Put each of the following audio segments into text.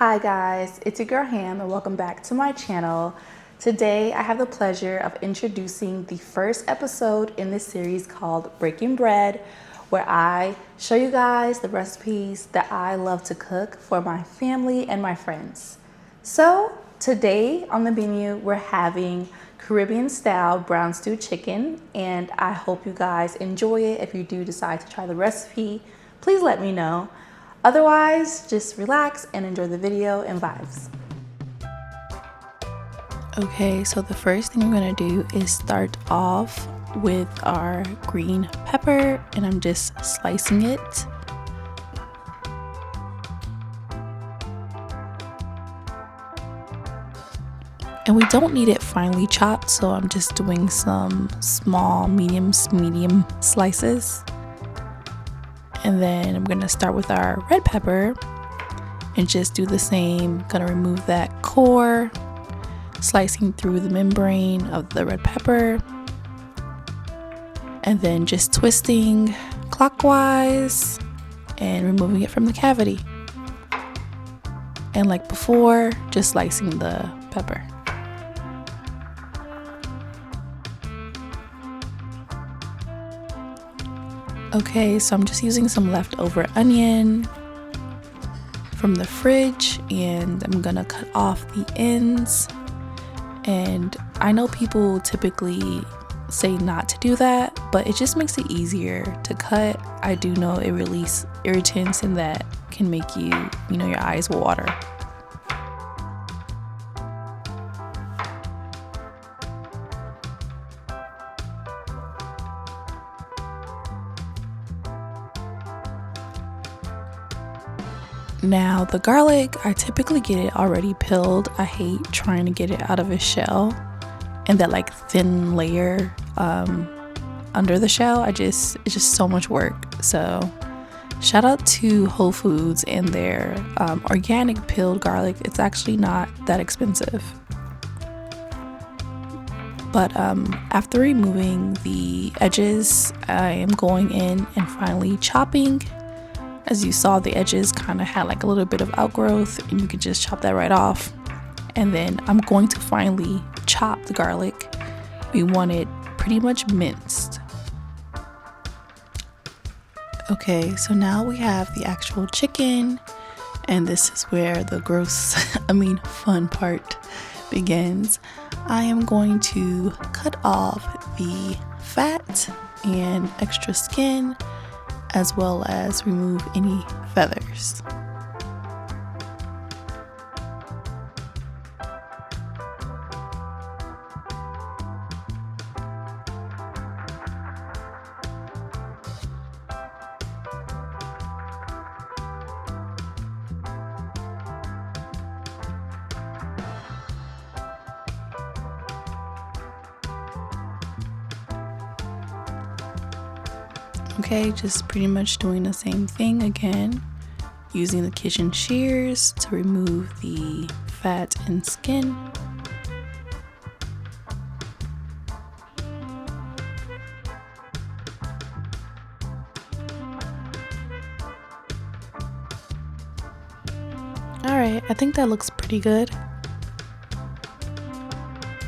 Hi guys, it's your girl Ham and welcome back to my channel. Today I have the pleasure of introducing the first episode in this series called Breaking Bread, where I show you guys the recipes that I love to cook for my family and my friends. So today on the menu we're having Caribbean style brown stewed chicken, and I hope you guys enjoy it. If you do decide to try the recipe, please let me know. Otherwise, just relax and enjoy the video and vibes. Okay, so the first thing we're gonna do is start off with our green pepper, and I'm just slicing it. And we don't need it finely chopped, so I'm just doing some small, medium slices. And then I'm gonna start with our red pepper and just do the same. Gonna remove that core, slicing through the membrane of the red pepper, and then just twisting clockwise and removing it from the cavity. And like before, just slicing the pepper. Okay, so I'm just using some leftover onion from the fridge, and I'm gonna cut off the ends. And I know people typically say not to do that, but it just makes it easier to cut. I do know it releases irritants, and that can make your eyes will water. Now the garlic, I typically get it already peeled. I hate trying to get it out of its shell and that like thin layer under the shell. It's just so much work. So shout out to Whole Foods and their organic peeled garlic. It's actually not that expensive. But after removing the edges, I am going in and finally chopping. As you saw, the edges kind of had like a little bit of outgrowth, and you can just chop that right off. And then I'm going to finally chop the garlic. We want it pretty much minced. Okay, so now we have the actual chicken, and this is where the fun part begins. I am going to cut off the fat and extra skin, as well as remove any feathers. Okay, just pretty much doing the same thing again, using the kitchen shears to remove the fat and skin. Alright, I think that looks pretty good.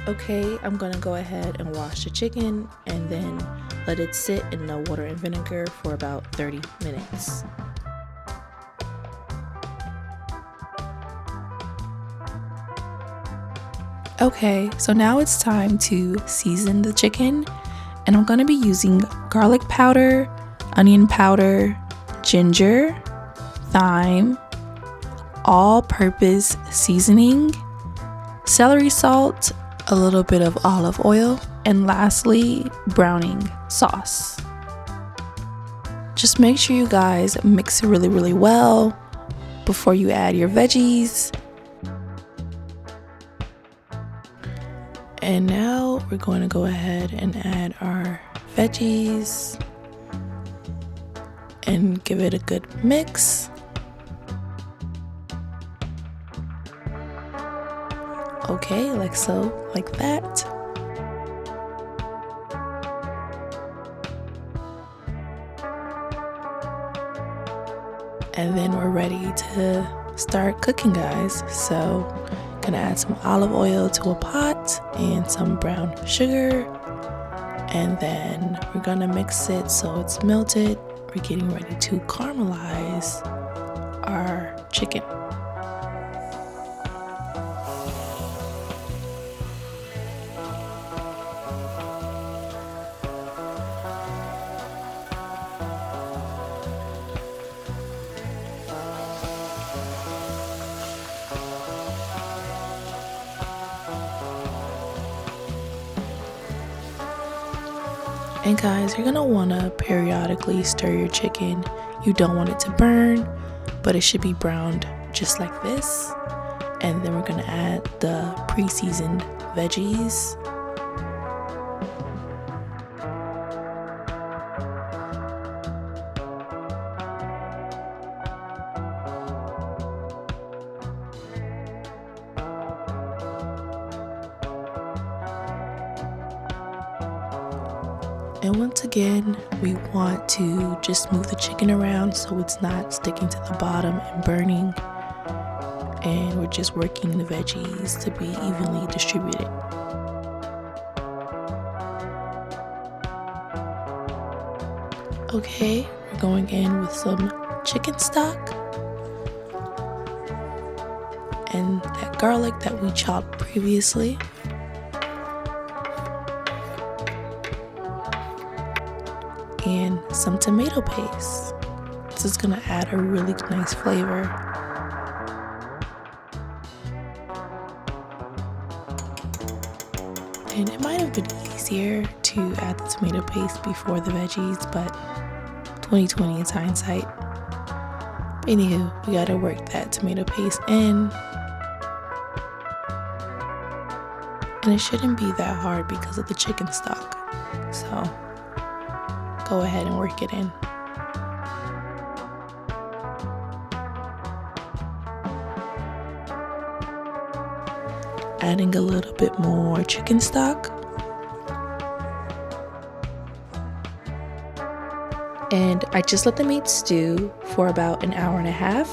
Okay, I'm gonna go ahead and wash the chicken and then let it sit in the water and vinegar for about 30 minutes. Okay, so now it's time to season the chicken, and I'm going to be using garlic powder, onion powder, ginger, thyme, all-purpose seasoning, celery salt, a little bit of olive oil, and lastly, browning sauce. Just make sure you guys mix it really, really well before you add your veggies. And now we're going to go ahead and add our veggies and give it a good mix. Okay, like so, like that. And then we're ready to start cooking, guys. So gonna add some olive oil to a pot and some brown sugar, and then we're gonna mix it so it's melted. We're getting ready to caramelize our chicken. And guys, you're gonna wanna periodically stir your chicken. You don't want it to burn, but it should be browned just like this. And then we're gonna add the pre-seasoned veggies. And once again, we want to just move the chicken around so it's not sticking to the bottom and burning. And we're just working the veggies to be evenly distributed. Okay, we're going in with some chicken stock and that garlic that we chopped previously. And some tomato paste. This is gonna add a really nice flavor. And it might have been easier to add the tomato paste before the veggies, but 2020 is hindsight. Anywho, we gotta work that tomato paste in. And it shouldn't be that hard because of the chicken stock. So go ahead and work it in. Adding a little bit more chicken stock. And I just let the meat stew for about an hour and a half.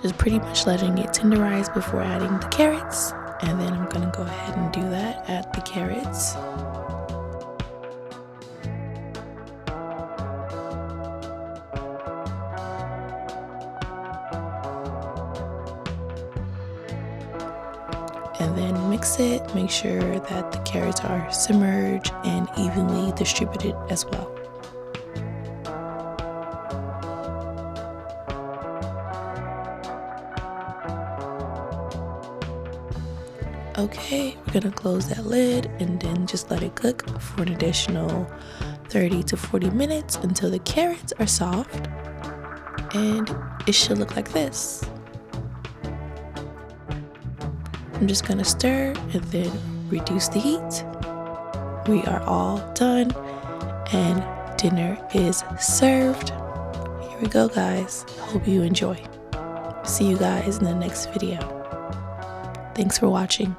Just pretty much letting it tenderize before adding the carrots. And then I'm gonna go ahead and do that, add the carrots. And then mix it, make sure that the carrots are submerged and evenly distributed as well. Okay, we're gonna close that lid and then just let it cook for an additional 30 to 40 minutes until the carrots are soft. And it should look like this. I'm just gonna stir and then reduce the heat. We are all done and dinner is served. Here we go, guys. Hope you enjoy. See you guys in the next video. Thanks for watching.